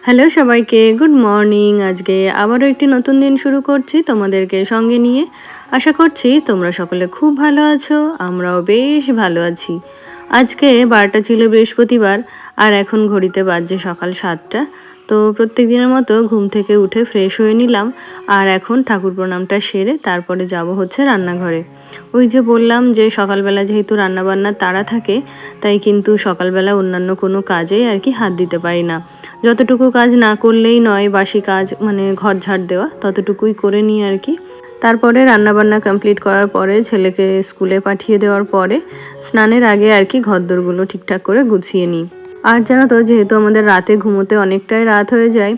Hello সবাইকে, good morning. আজকে আবারও একটি নতুন দিন শুরু করছি তোমাদেরকে সঙ্গে নিয়ে। আশা করছি তোমরা সকলে খুব ভালো আছো, আমরাও বেশ ভালো আছি। আজকে বারটা ছিল বৃহস্পতিবার, আর এখন ঘড়িতে বাজছে সকাল 7টা। তো প্রত্যেক দিনের মতো ঘুম থেকে উঠে ফ্রেশ হয়ে নিলাম, আর এখন ঠাকুর প্রণামটা সেরে তারপরে যাব হচ্ছে রান্নাঘরে। ওই যে বললাম যে সকালবেলা যেহেতু রান্নাবান্নার তাড়া থাকে, তাই কিন্তু সকালবেলা অন্যান্য কোনো কাজেই আর কি হাত দিতে পারি না। যতটুকু কাজ না করলেই নয়, বাসি কাজ মানে ঘর ঝাড় দেওয়া ততটুকুই করে নিই আর কি। তারপরে রান্নাবান্না কমপ্লিট করার পরে ছেলেকে স্কুলে পাঠিয়ে দেওয়ার পরে স্নানের আগে আর কি ঘরদোরগুলো ঠিকঠাক করে গুছিয়ে নিই। আর জানো তো, যেহেতু আমাদের রাতে ঘুমোতে অনেকটাই রাত হয়ে যায়,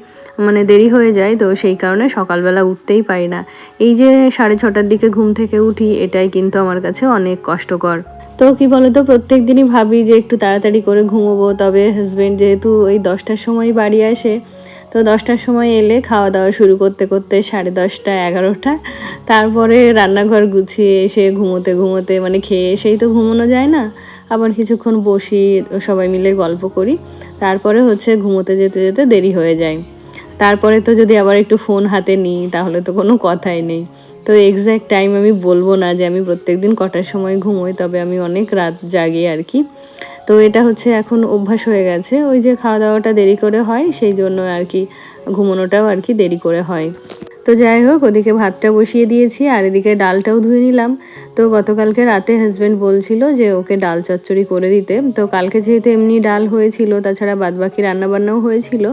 মানে দেরি হয়ে যায়, তো সেই কারণে সকালবেলা উঠতেই পারি না। এই যে 6:30টার দিকে ঘুম থেকে উঠি, এটাই কিন্তু আমার কাছে অনেক কষ্টকর। তো কি বলতো, প্রত্যেক দিনই ভাবি যে একটু তাড়াতাড়ি করে ঘুমোবো, তবে হাজবেন্ড যেহেতু ওই 10টার সময় বাড়ি আসে, তো 10টার সময় এলে খাওয়া দাওয়া শুরু করতে করতে 10:30 11টা, তারপরে রান্নাঘর গুছিয়ে এসে ঘুমোতে ঘুমোতে মানে খেয়ে এসেই তো ঘুমোনো যায় না, আবার কিছুক্ষণ বসি, সবাই মিলে গল্প করি, তারপরে হচ্ছে ঘুমোতে যেতে যেতে দেরি হয়ে যায়। তারপরে তো যদি আবার একটু ফোন হাতে নিই তাহলে তো কোনো কথাই নেই। তো এক্সাক্ট টাইম আমি বলবো না যে আমি প্রত্যেকদিন কটার সময় ঘুমোই, তবে আমি অনেক রাত জাগি আর কি। তো এটা হচ্ছে এখন অভ্যাস হয়ে গেছে, ওই যে খাওয়া দাওয়াটা দেরি করে হয় সেই জন্য আর কি ঘুমানোটাও আর কি দেরি করে হয়। তো যাই হোক, ওদিকে ভাতটা বসিয়ে দিয়েছি আর এদিকে ডালটাও ধুয়ে নিলাম। তো গতকালকে রাতে হাজব্যান্ড বলছিল যে ওকে ডাল চচ্চড়ি করে দিতে, তো কালকে যেহেতু এমনি ডাল হয়েছিল, তাছাড়া বাদবাকি রান্নাবান্নাও হয়েছিল,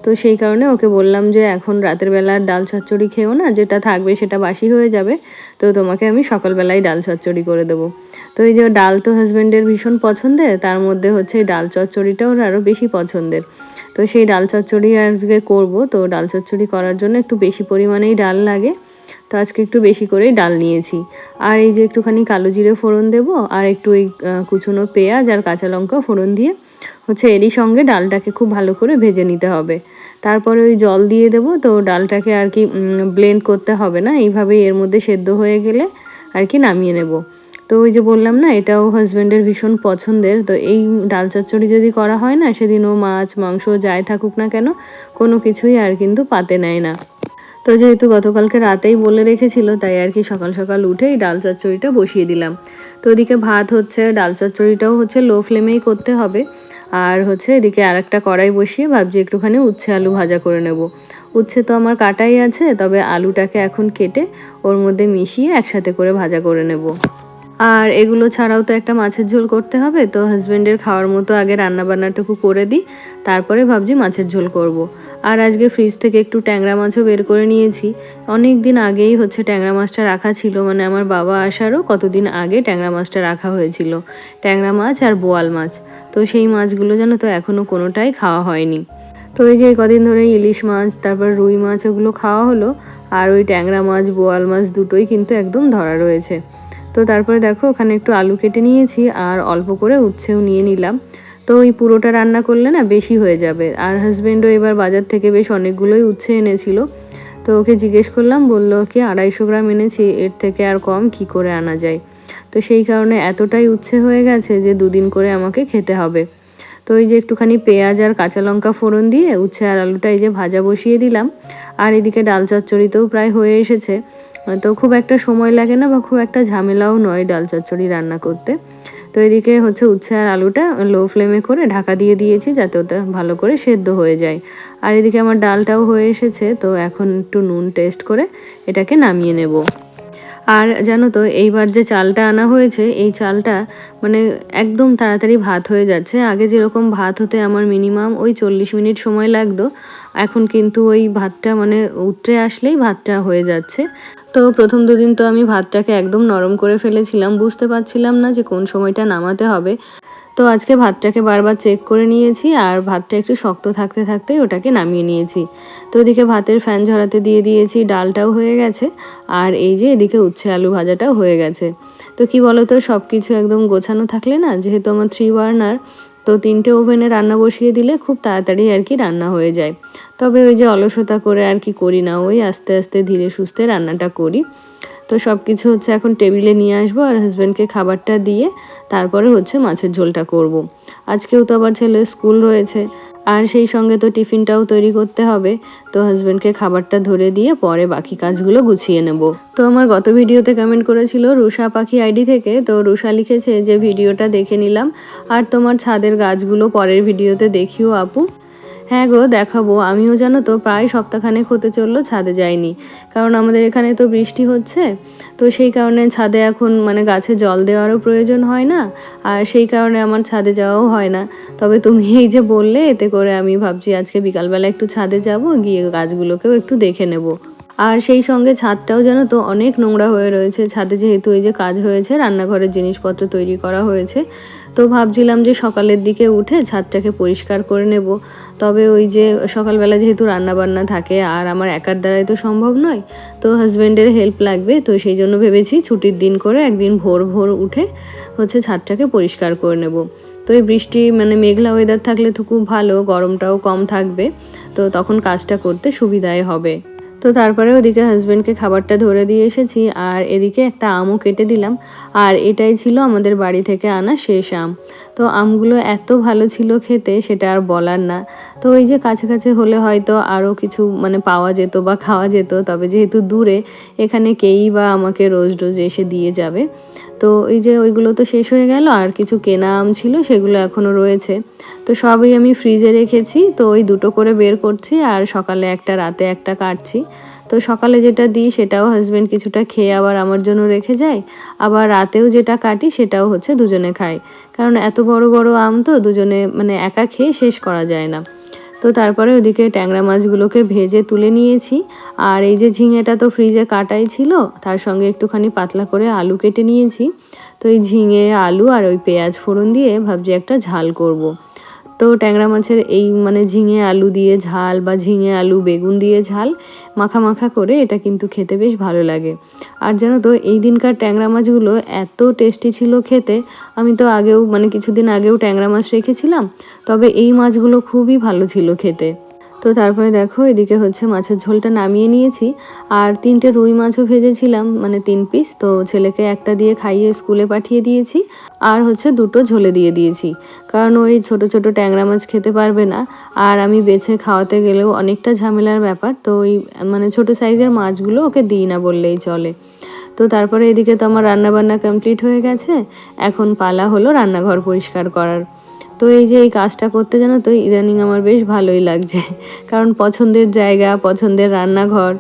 তো সেই কারণে ওকে বললাম যে এখন রাতের বেলা ডাল চচ্চড়ি খেও না, যেটা থাকবে সেটা বাসি হয়ে যাবে, তো তোমাকে আমি সকালবেলায় ডাল চচ্চড়ি করে দেবো। তো এই যে ডাল তো হাজব্যান্ডের ভীষণ পছন্দের, তার মধ্যে হচ্ছে এই ডাল চচ্চড়িটাও ওর আরও বেশি পছন্দের। তো সেই ডাল চচ্চড়ি আজকে করবো, তো ডাল চচ্চড়ি করার জন্য একটু বেশি পরিমাণেই ডাল লাগে, তো আজকে একটু বেশি করেই ডাল নিয়েছি। আর এই যে একটুখানি কালো জিরে ফোড়ন দেবো, আর একটু ওই কুচনো পেঁয়াজ আর কাঁচা লঙ্কা ফোড়ন দিয়ে হচ্ছে এরই সঙ্গে ডালটাকে খুব ভালো করে ভেজে নিতে হবে। তারপরে ওই জল দিয়ে দেবো, তো ডালটাকে আর কি ব্লেন্ড করতে হবে না, এইভাবেই এর মধ্যে সেদ্ধ হয়ে গেলে আর কি নামিয়ে নেব। তো ওই যে বললাম না, এটাও হাজব্যান্ডের ভীষণ পছন্দের, তো এই ডাল চচ্চড়ি যদি করা হয় না, সেদিন ও মাছ মাংস যাই থাকুক না কেন কোনো কিছুই আর কিন্তু পাতে নেয় না। তো যেহেতু গতকালকে রাতেই বলে রেখেছিল, তাই আর কি সকাল সকাল উঠেই ডাল চচ্চড়িটা বসিয়ে দিলাম। তো ওদিকে ভাত হচ্ছে, ডাল চচ্চড়িটাও হচ্ছে লো ফ্লেমেই করতে হবে। আর হচ্ছে এদিকে আরেকটা কড়াই বসিয়ে ভাবছি একটুখানি উচ্ছে আলু ভাজা করে নেব। উচ্ছে তো আমার কাটাই আছে, তবে আলুটাকে এখন কেটে ওর মধ্যে মিশিয়ে একসাথে করে ভাজা করে নেব। আর এগুলো ছাড়াও তো একটা মাছের ঝোল করতে হবে, তো হাজবেন্ডের খাওয়ার মতো আগে রান্নাবান্নাটুকু করে দিই, তারপরে ভাবছি মাছের ঝোল করব। আর আজকে ফ্রিজ থেকে একটু ট্যাংরা মাছও বের করে নিয়েছি। অনেক দিন আগেই হচ্ছে ট্যাংরা মাছটা রাখা ছিল, মানে আমার বাবা আসারও কতদিন আগে ট্যাংরা মাছটা রাখা হয়েছিল। ট্যাংরা মাছ আর বোয়াল মাছ, তো সেই মাছগুলো জানো তো এখনও কোনোটাই খাওয়া হয়নি। তো এই যে কদিন ধরে ইলিশ মাছ তারপর রুই মাছ ওগুলো খাওয়া হলো, আর ওই ট্যাংরা মাছ বোয়াল মাছ দুটোই কিন্তু একদম ধরা রয়েছে। তো তারপরে দেখো ওখানে একটু আলু কেটে নিয়েছি, আর অল্প করে উচ্ছেও নিয়ে নিলাম। তো ওই পুরোটা রান্না করলে না বেশি হয়ে যাবে, আর হাজবেন্ডও এবার বাজার থেকে বেশ অনেকগুলোই উচ্ছে এনেছিল। তো ওকে জিজ্ঞেস করলাম, বললো কি 250 গ্রাম এনেছি, এর থেকে আর কম কি করে আনা যায়। তো সেই কারণে এতটাই উচ্ছে হয়ে গেছে যে 2 দিন করে আমাকে খেতে হবে। তো এই যে একটুখানি পেঁয়াজ আর কাঁচা লঙ্কা ফোড়ন দিয়ে উচ্ছে আর আলুটা এই যে ভাজা বসিয়ে দিলাম। আর এদিকে ডাল চচ্চড়িতেও প্রায় হয়ে এসেছে। তো খুব একটা সময় লাগে না বা খুব একটা ঝামেলাও নয় ডাল চচ্চড়ি রান্না করতে। তো এদিকে হচ্ছে উচ্ছে আর আলুটা লো ফ্লেমে করে ঢাকা দিয়ে দিয়েছি, যাতে ওটা ভালো করে সেদ্ধ হয়ে যায়। আর এদিকে আমার ডালটাও হয়ে এসেছে, তো এখন একটু নুন টেস্ট করে এটাকে নামিয়ে নেব। আর জানো তো, এইবার যে চালটা আনা হয়েছে, এই চালটা মানে একদম তাড়াতাড়ি ভাত হয়ে যাচ্ছে। আগে যেরকম ভাত হতে আমার মিনিমাম ওই 40 মিনিট সময় লাগতো, এখন কিন্তু ওই ভাতটা মানে উতরে আসলেই ভাতটা হয়ে যাচ্ছে। তো প্রথম 2 দিন তো আমি ভাতটাকে একদম নরম করে ফেলেছিলাম, বুঝতে পারছিলাম না যে কোন সময়টা নামাতে হবে। তো আজকে ভাতটাকে বারবার চেক করে নিয়েছি, আর ভাতটা একটু শক্ত থাকতে থাকতেই ওটাকে নামিয়ে নিয়েছি। তো ওদিকে ভাতের ফ্যান ঝরাতে দিয়ে দিয়েছি, ডালটাও হয়ে গেছে, আর এই যে এদিকে উচ্ছে আলু ভাজাটাও হয়ে গেছে। তো কি বলতো, সব কিছু একদম গোছানো থাকলে না, যেহেতু আমার 3 বার্নার, তো 3টে ওভেনে রান্না বসিয়ে দিলে খুব তাড়াতাড়ি আর কি রান্না হয়ে যায়। তবে ওই যে অলসতা করে আর কি করি না, ওই আস্তে আস্তে ধীরে সুস্থে রান্নাটা করি। তো সব কিছু হচ্ছে এখন টেবিলে নিয়ে আসবো, আর হাজব্যান্ডকে খাবারটা দিয়ে তারপরে হচ্ছে মাছের ঝোলটা করব। আজকেও তো আবার ছেলের স্কুল রয়েছে, আর সেই সঙ্গে তো টিফিনটাও তৈরি করতে হবে। তো হাজব্যান্ডকে খাবারটা ধরে দিয়ে পরে বাকি কাজগুলো গুছিয়ে নেব। তো আমার গত ভিডিওতে কমেন্ট করেছিল রুষা পাখি আইডি থেকে, তো রুষা লিখেছে যে ভিডিওটা দেখে নিলাম আর তোমার ছাদের গাছগুলো পরের ভিডিওতে দেখিও আপু। হ্যাঁ গো, দেখাবো। আমিও জানো তো প্রায় সপ্তাহখানেক হতে চললো ছাদে যাইনি, কারণ আমাদের এখানে তো বৃষ্টি হচ্ছে। তো সেই কারণে ছাদে এখন মানে গাছে জল দেওয়ারও প্রয়োজন হয় না, আর সেই কারণে আমার ছাদে যাওয়াও হয় না। তবে তুমি এই যে বললে, এতে করে আমি ভাবছি আজকে বিকালবেলা একটু ছাদে যাব, গিয়ে গাছগুলোকেও একটু দেখে নেব। আর সেই সঙ্গে ছাদটাও জানো তো অনেক নোংরা হয়ে রয়েছে ছাদে, যেহেতু এই যে কাজ হয়েছে, রান্নাঘরের জিনিসপত্র তৈরি করা হয়েছে। তো ভাবছিলাম যে সকালের দিকে উঠে ছাদটাকে পরিষ্কার করে নেব। তবে ওই যে সকালবেলা যেহেতু রান্নাবান্না থাকে আর আমার একার দ্বারাই তো সম্ভব নয়, তো হাজব্যান্ডের হেল্প লাগবে। তো সেই জন্য ভেবেছি ছুটির দিন করে একদিন ভোর ভোর উঠে হচ্ছে ছাদটাকে পরিষ্কার করে নেব। তো এই বৃষ্টি মানে মেঘলা ওয়েদার থাকলে তো খুব ভালো, গরমটাও কম থাকবে, তো তখন কাজটা করতে সুবিধাই হবে। তো তারপরে ওদিকে হাজব্যান্ডকে খাবারটা ধরে দিয়ে এসেছি, আর এদিকে একটা আমও কেটে দিলাম। আর এটাই ছিল আমাদের বাড়ি থেকে আনা শেষ আম। তো আমগুলো এত ভালো ছিল খেতে, সেটা আর বলার না। তো ওই যে কাছে কাছে হলে হয়তো আরও কিছু মানে পাওয়া যেত বা খাওয়া যেত, তবে যেহেতু দূরে, এখানে কেই বা আমাকে রোজ রোজ এসে দিয়ে যাবে। তো এই যে ওইগুলো তো শেষ হয়ে গেল, আর কিছু কেনা আম ছিল সেগুলো এখনও রয়েছে। তো সবই আমি ফ্রিজে রেখেছি, তো ওই দুটো করে বের করছি, আর সকালে একটা রাতে একটা কাটছি। তো সকালে যেটা দিই সেটাও হাজব্যান্ড কিছুটা খেয়ে আবার আমার জন্য রেখে যায়, আবার রাতেও যেটা কাটি সেটাও হচ্ছে দুজনে খাই, কারণ এত বড় বড় আম তো দুজনে মানে একা খেয়ে শেষ করা যায় না। তো তারপরে ওদিকে ট্যাংরা মাছগুলোকে ভেজে তুলে নিয়েছি। আর এই যে ঝিঙেটা তো ফ্রিজে কাটাই ছিল, তার সঙ্গে একটুখানি পাতলা করে আলু কেটে নিয়েছি। তো এই ঝিঙে আলু আর ওই পেঁয়াজ ফোড়ন দিয়ে ভাবছি একটা ঝাল করব। তো ট্যাংরা মাছের এই মানে ঝিঙে আলু দিয়ে ঝাল বা ঝিঙে আলু বেগুন দিয়ে ঝাল মাখা মাখা করে এটা কিন্তু খেতে বেশ ভালো লাগে। আর জানো তো এই দিনকার ট্যাংরা মাছগুলো এত টেস্টি ছিল খেতে। আমি তো আগেও মানে কিছুদিন আগেও ট্যাংরা মাছ রেখেছিলাম, তবে এই মাছগুলো খুবই ভালো ছিল খেতে। তো তারপরে দেখো এদিকে হচ্ছে মাছের ঝোলটা নামিয়ে নিয়েছি। আর 3টে রুই মাছও ভেজেছিলাম, মানে 3 পিস। তো ছেলেকে একটা দিয়ে খাইয়ে স্কুলে পাঠিয়ে দিয়েছি, আর হচ্ছে 2টো ঝোলে দিয়ে দিয়েছি, কারণ ওই ছোট ছোট ট্যাংরা মাছ খেতে পারবে না। আর আমি বেছে খাওয়াতে গেলেও অনেকটা ঝামেলার ব্যাপার, তো ওই মানে ছোট সাইজের মাছগুলো ওকে দিই না বললেই চলে। তো তারপরে এদিকে তো আমার রান্নাবান্না কমপ্লিট হয়ে গেছে, এখন পালা হলো রান্নাঘর পরিষ্কার করার। তো এই যে এই কাজটা করতে জানো তো ইদানিং আমার বেশ ভালোই লাগছে, কারণ পছন্দের জায়গা, পছন্দের রান্নাঘর,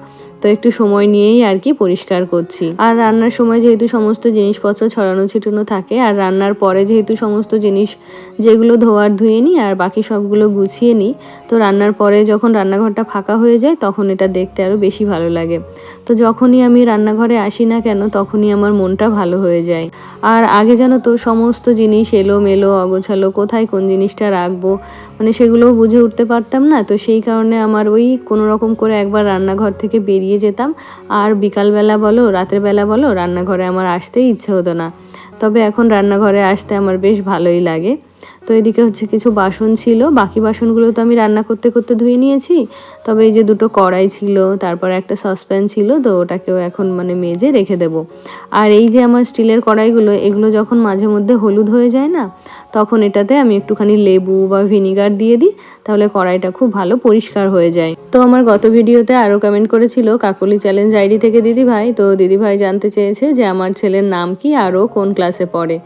তো একটু সময় নিয়েই আর কি পরিষ্কার করছি। আর রান্নার সময় যেহেতু সমস্ত জিনিসপত্র ছড়ানো ছিটানো থাকে, আর রান্নার পরে যেহেতু সমস্ত জিনিস যেগুলো ধোয়ার ধুয়ে নিই আর বাকি সবগুলো গুছিয়ে নিই, তো রান্নার পরে যখন রান্নাঘরটা ফাঁকা হয়ে যায় তখন এটা দেখতে আরও বেশি ভালো লাগে। তো যখনই আমি রান্নাঘরে আসি না কেন তখনই আমার মনটা ভালো হয়ে যায়। আর আগে জানো তো সমস্ত জিনিস এলোমেলো অগোছালো, কোথায় কোন জিনিসটা রাখবো মানে সেগুলোও বুঝে উঠতে পারতাম না। তো সেই কারণে আমার ওই কোনো রকম করে একবার রান্নাঘর থেকে বেরিয়ে যেতাম, আর বিকালবেলা বলো রাতের বেলা বলো রান্নাঘরে আমার আসতেই ইচ্ছে হতো না। তবে এখন রান্নাঘরে আসতে আমার বেশ ভালোই লাগে। তো এদিকে হচ্ছে কিছু বাসন ছিল, বাকি বাসনগুলো তো আমি রান্না করতে করতে ধুয়ে নিয়েছি। তবে এই যে 2টো কড়াই ছিল, তারপর একটা সসপ্যান ছিল, তো ওটাকেও এখন মানে মেজে রেখে দেব। আর এই যে আমার স্টিলের কড়াইগুলো, এগুলো যখন মাঝে মধ্যে হলুদ হয়ে যায় না, তখন এটাতে আমি একটুখানি লেবু বা ভিনিগার দিয়ে দিই, তাহলে কড়াইটা খুব ভালো পরিষ্কার হয়ে যায়। তো আমার গত ভিডিওতে আরও কমেন্ট করেছিল কাকলি চ্যালেঞ্জ আইডি থেকে দিদিভাই, তো দিদিভাই জানতে চেয়েছে যে আমার ছেলের নাম কি আর ও কোন ক্লাসে পড়ে।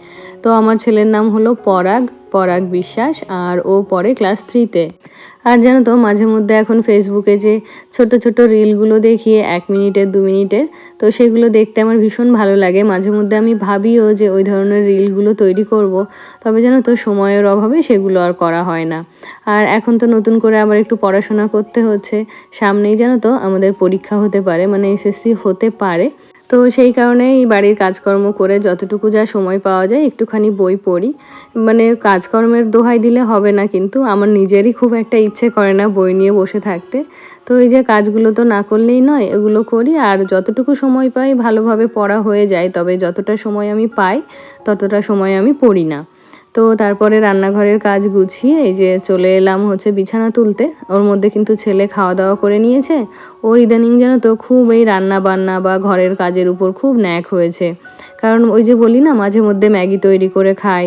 তো আমার ছেলের নাম হলো পরাগ, পরাগ বিশ্বাস, আর ও পড়ে ক্লাস 3-তে। আর জানো তো মাঝে মধ্যে এখন ফেসবুকে যে ছোট ছোট রিলগুলো দেখিয়ে 1 মিনিটের 2 মিনিটের, তো সেগুলো দেখতে আমার ভীষণ ভালো লাগে। মাঝে মধ্যে আমি ভাবিও যে ওই ধরনের রিলগুলো তৈরি করব, তবে জানো তো সময়ের অভাবে সেগুলো আর করা হয় না। আর এখন তো নতুন করে আবার একটু পড়াশোনা করতে হচ্ছে, সামনেই জানো তো আমাদের পরীক্ষা হতে পারে, মানে এসএসসি হতে পারে। তো সেই কারণেই বাড়ির কাজকর্ম করে যতটুকু যা সময় পাওয়া যায় একটুখানি বই পড়ি। মানে কাজকর্মের দোহাই দিলে হবে না, কিন্তু আমার নিজেরই খুব একটা ইচ্ছে করে না বই নিয়ে বসে থাকতে। তো এই যে কাজগুলো তো না করলেই নয়, এগুলো করি, আর যতটুকু সময় পাই ভালোভাবে পড়া হয়ে যায়, তবে যতটা সময় আমি পাই ততটা সময় আমি পড়ি না। তো তারপরে রান্নাঘরের কাজ গুছিয়ে এই যে চলে এলাম হচ্ছে বিছানা তুলতে। ওর মধ্যে কিন্তু ছেলে খাওয়া দাওয়া করে নিয়েছে। ওর ইদানিং জানো তো খুব এই রান্না বান্না বা ঘরের কাজের উপর খুব ন্যাক হয়েছে। কারণ ওই যে বলি না মাঝে মধ্যে ম্যাগি তৈরি করে খাই,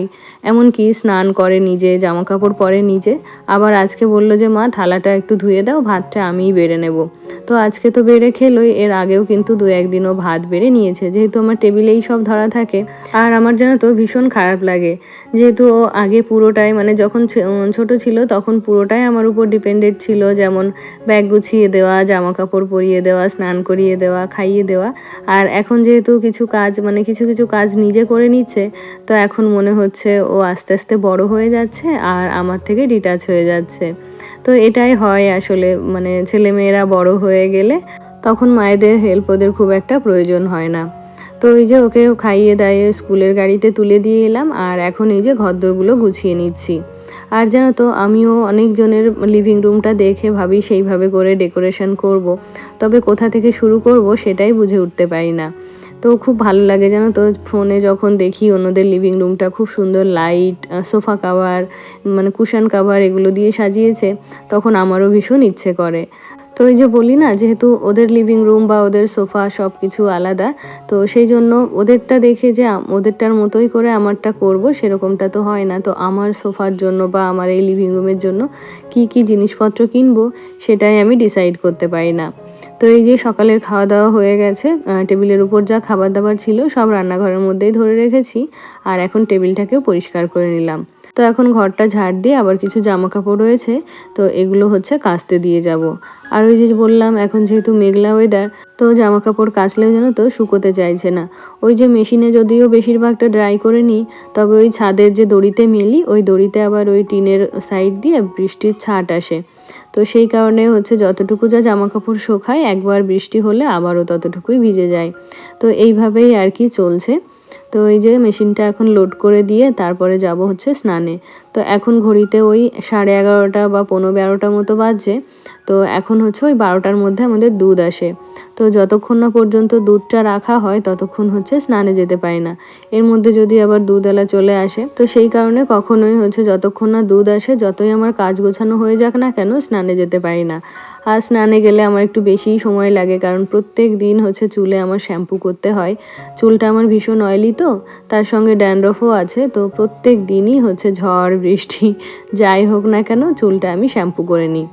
এমনকি স্নান করে নিজে, জামা কাপড় পরে নিজে। আবার আজকে বলল যে মা থালাটা একটু ধুয়ে দাও, ভাতটা আমিই বেড়ে নেব। তো আজকে তো বেড়ে খেলোই, এর আগেও কিন্তু ২-১ দিনও ভাত বেড়ে নিয়েছে, যেহেতু আমার টেবিলেই সব ধরা থাকে। আর আমার জানো তো ভীষণ খারাপ লাগে, যেহেতু ও আগে পুরোটাই মানে যখন ছোট ছিল তখন পুরোটাই আমার উপর ডিপেন্ডেন্ট ছিল, যেমন ব্যাগ গুছিয়ে দেওয়া, জামা কাপড় পরিয়ে দেওয়া, স্নান করিয়ে দেওয়া, খাইয়ে দেওয়া। আর এখন যেহেতু কিছু কাজ মানে কিছু কিছু কাজ নিজে করে নিচ্ছে, তো এখন মনে হচ্ছে ও আস্তে আস্তে বড় হয়ে যাচ্ছে আর আমার থেকে ডিটাচ হয়ে যাচ্ছে। তো এটাই হয় আসলে, মানে ছেলেমেয়েরা বড় হয়ে গেলে তখন মায়েদের হেল্প ওদের খুব একটা প্রয়োজন হয় না। তো এই যে ওকে খাইয়ে দাইয়ে স্কুলের গাড়িতে তুলে দিয়ে এলাম, আর এখন এই যে ঘরদোরগুলো গুছিয়ে নিচ্ছি। আর জানো তো আমিও অনেকজনের লিভিং রুমটা দেখে ভাবি সেইভাবে করে ডেকোরেশন করব, তবে কোথা থেকে শুরু করব সেটাই বুঝে উঠতে পারি না। তো খুব ভালো লাগে জানো তো ফোনে যখন দেখি অন্যদের লিভিং রুমটা খুব সুন্দর লাইট, সোফা কাভার, মানে কুশন কাভার এগুলো দিয়ে সাজিয়েছে, তখন আমারও ভীষণ ইচ্ছে করে। তো এই যে বলি না, যেহেতু ওদের লিভিং রুম বা ওদের সোফা সব কিছু আলাদা, তো সেই জন্য ওদেরটা দেখে যে ওদেরটার মতোই করে আমারটা করব সেরকমটা তো হয় না। তো আমার সোফার জন্য বা আমার এই লিভিং রুমের জন্য কি কি জিনিসপত্র কিনবো সেটাই আমি ডিসাইড করতে পারি না। তো এই যে সকালের খাওয়া দাওয়া হয়ে গেছে, টেবিলের উপর যা খাবার দাবার ছিল সব রান্নাঘরের মধ্যেই ধরে রেখেছি, আর এখন টেবিলটাকেও পরিষ্কার করে নিলাম। তো এখন ঘরটা ঝাড় দিয়ে আবার কিছু জামা কাপড় রয়েছে, তো এগুলো হচ্ছে কাচতে দিয়ে যাব। আর ওই যে বললাম এখন যেহেতু মেঘলা ওয়েদার, তো জামা কাপড় কাচলেও যেন তো শুকোতে চাইছে না। ওই যে মেশিনে যদিও বেশিরভাগটা ড্রাই করে নিই, তবে ওই ছাদের যে দড়িতে মেলি ওই দড়িতে আবার ওই টিনের সাইড দিয়ে বৃষ্টির ছাট আসে। তো সেই কারণে হচ্ছে যতটুকু যা জামা কাপড় শোকায় একবার বৃষ্টি হলে আবারও ততটুকুই ভিজে যায়। তো এইভাবেই আর কি চলছে। তো এই যে মেশিনটা এখন লোড করে দিয়ে তারপরে যাব হচ্ছে স্নানে। তো এখন ঘড়িতে ওই 11:30 বা 11:45 মতো বাজছে। তো এখন হচ্ছে ওই 12টার মধ্যে আমাদের দুধ আসে। তো যতক্ষণ না পর্যন্ত দুধটা রাখা হয় ততক্ষণ হচ্ছে স্নানে যেতে পারি না। এর মধ্যে যদি আবার দুধওয়ালা চলে আসে, তো সেই কারণে কখনোই হচ্ছে যতক্ষণ না দুধ আসে যতই আমার কাজ গোছানো হয়ে যাক না কেন স্নানে যেতে পারি না। আর স্নানে গেলে আমার একটু বেশিই সময় লাগে, কারণ প্রত্যেক দিন হচ্ছে চুলে আমার শ্যাম্পু করতে হয়। চুলটা আমার ভীষণ অয়েলি, তো তার সঙ্গে ড্যান্ড্রফও আছে, তো প্রত্যেক দিনই হচ্ছে ঝড় বৃষ্টি যাই হোক না কেন চুলটা আমি শ্যাম্পু করে নিই।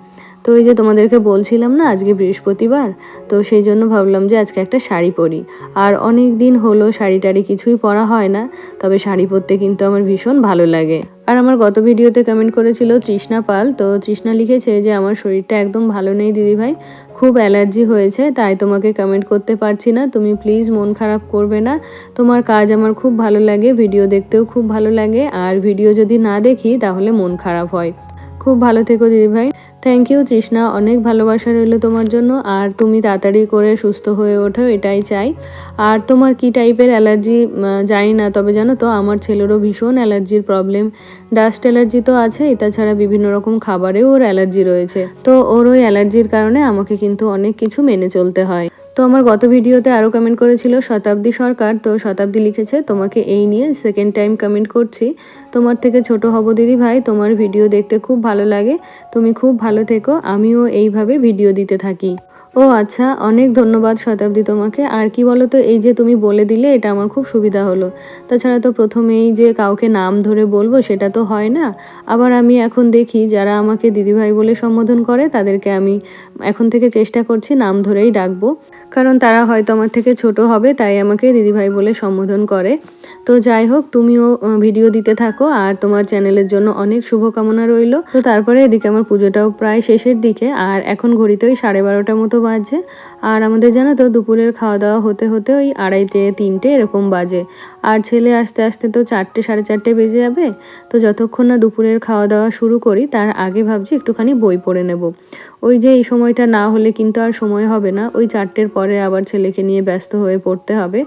তো এই যে তোমাদেরকে বলছিলাম না আজকে বৃহস্পতিবার, তো সেই জন্য ভাবলাম যে আজকে একটা শাড়ি পরি। আর অনেক দিন হলো শাড়ি টাড়ি কিছুই পরা হয় না, তবে শাড়ি পরতে কিন্তু আমার ভীষণ ভালো লাগে। আর আমার গত ভিডিওতে কমেন্ট করেছিল তৃষ্ণা পাল, তো তৃষ্ণা লিখেছে যে আমার শরীরটা একদম ভালো নেই দিদিভাই, খুব অ্যালার্জি হয়েছে, তাই তোমাকে কমেন্ট করতে পারছি না, তুমি প্লিজ মন খারাপ করবে না। তোমার কাজ আমার খুব ভালো লাগে, ভিডিও দেখতেও খুব ভালো লাগে, আর ভিডিও যদি না দেখি তাহলে মন খারাপ হয়। খুব ভালো থেকো দিদিভাই। থ্যাংক ইউ তৃষ্ণা, অনেক ভালোবাসা রইল তোমার জন্য, আর তুমি তাড়াতাড়ি করে সুস্থ হয়ে ওঠো এটাই চাই। আর তোমার কি টাইপের অ্যালার্জি জানি না, তবে জানো তো আমার ছেলেরও ভীষণ অ্যালার্জির প্রবলেম। ডাস্ট অ্যালার্জি তো আছেই, তাছাড়া বিভিন্ন রকম খাবারেও ওর অ্যালার্জি রয়েছে। তো ওর ওই অ্যালার্জির কারণে আমাকে কিন্তু অনেক কিছু মেনে চলতে হয়। তো আমার গত ভিডিওতে আরও কমেন্ট করেছিল শতাব্দী সরকার, তো শতাব্দী লিখেছে তোমাকে এই নিয়ে সেকেন্ড টাইম কমেন্ট করছি, তোমার থেকে ছোট হব দিদি ভাই, তোমার ভিডিও দেখতে খুব ভালো লাগে, তুমি খুব ভালো থেকো, আমিও এইভাবে ভিডিও দিতে থাকি। ও আচ্ছা, অনেক ধন্যবাদ শতাব্দী তোমাকে। আর কি বলো তো, এই যে তুমি বলে দিলে এটা আমার খুব সুবিধা হলো। তাছাড়া তো প্রথমেই যে কাউকে নাম ধরে বলবো সেটা তো হয় না। আবার আমি এখন দেখি যারা আমাকে দিদিভাই বলে সম্বোধন করে তাদেরকে আমি এখন থেকে চেষ্টা করছি নাম ধরেই ডাকবো, কারণ তারা হয়তো আমার থেকে ছোট হবে তাই আমাকে দিদিভাই বলে সম্বোধন করে। তো যাই হোক, তুমিও ভিডিও দিতে থাকো, আর তোমার চ্যানেলের জন্য অনেক শুভকামনা রইল। তো তারপরে এদিকে আমার পুজোটাও প্রায় শেষের দিকে, আর এখন ঘড়িতে ওই 12:30 মতো বাজে। আর আমাদের জানো তো দুপুরের খাওয়া দাওয়া হতে হতে ওই 2:30 3টে এরকম বাজে। আর ছেলে আসতে আসতে তো 4টে 4:30 বেজে যাবে। তো যতক্ষণ না দুপুরের খাওয়া দাওয়া শুরু করি তার আগে ভাবছি একটুখানি বই পড়ে নেব। ওই যে এই সময়টা না হলে কিন্তু আর সময় হবে না, ওই 4টের পরে আবার ছেলেকে নিয়ে ব্যস্ত হয়ে পড়তে হবে।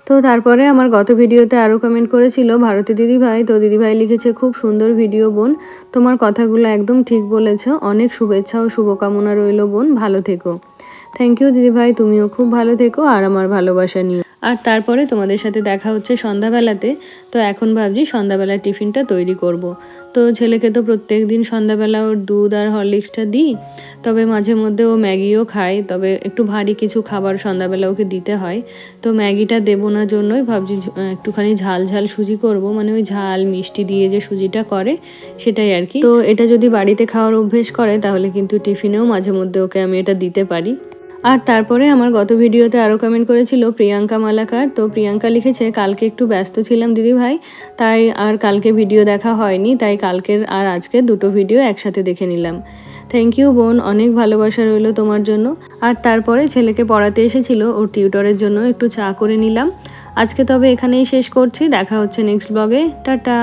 তো তারপরে আমার গত ভিডিওতে আরও কমেন্ট করেছিল ভারতী দিদিভাই, তো দিদিভাই লিখেছে খুব সুন্দর ভিডিও বোন, তোমার কথাগুলো একদম ঠিক বলেছ, অনেক শুভেচ্ছা ও শুভকামনা রইল বোন, ভালো থেকো। থ্যাংক ইউ দিদিভাই, তুমিও খুব ভালো থেকো আর আমার ভালোবাসা নিও। আর তারপরে তোমাদের সাথে দেখা হচ্ছে সন্ধ্যাবেলাতে। তো এখন ভাবছি সন্ধ্যাবেলার টিফিনটা তৈরি করব। তো ছেলেকে তো প্রত্যেক দিন সন্ধ্যাবেলা ওর দুধ আর হরলিক্সটা দিই, তবে মাঝে মধ্যে ও ম্যাগিও খায়, তবে একটু ভারী কিছু খাবার সন্ধ্যাবেলা ওকে দিতে হয়। তো ম্যাগিটা দেবো না জন্যই ভাবছি একটুখানি ঝাল ঝাল সুজি করব, মানে ওই ঝাল মিষ্টি দিয়ে যে সুজিটা করে সেটাই আর কি। তো এটা যদি বাড়িতে খাওয়ার অভ্যেস করে তাহলে কিন্তু টিফিনেও মাঝে মধ্যে ওকে আমি এটা দিতে পারি। আর তারপরে আমার গত ভিডিওতে আরও কমেন্ট করেছিল প্রিয়াঙ্কা মালাকার। তো প্রিয়াঙ্কা লিখেছে, কালকে একটু ব্যস্ত ছিলাম দিদিভাই, তাই আর কালকে ভিডিও দেখা হয়নি, তাই কালকের আর আজকে দুটো ভিডিও একসাথে দেখে নিলাম। থ্যাংক ইউ বোন, অনেক ভালোবাসা রইলো তোমার জন্য। আর তারপরে ছেলেকে পড়াতে এসেছিল, ওর টিউটরের জন্য একটু চা করে নিলাম। আজকে তবে এখানেই শেষ করছি, দেখা হচ্ছে নেক্সট ব্লগে, টাটা।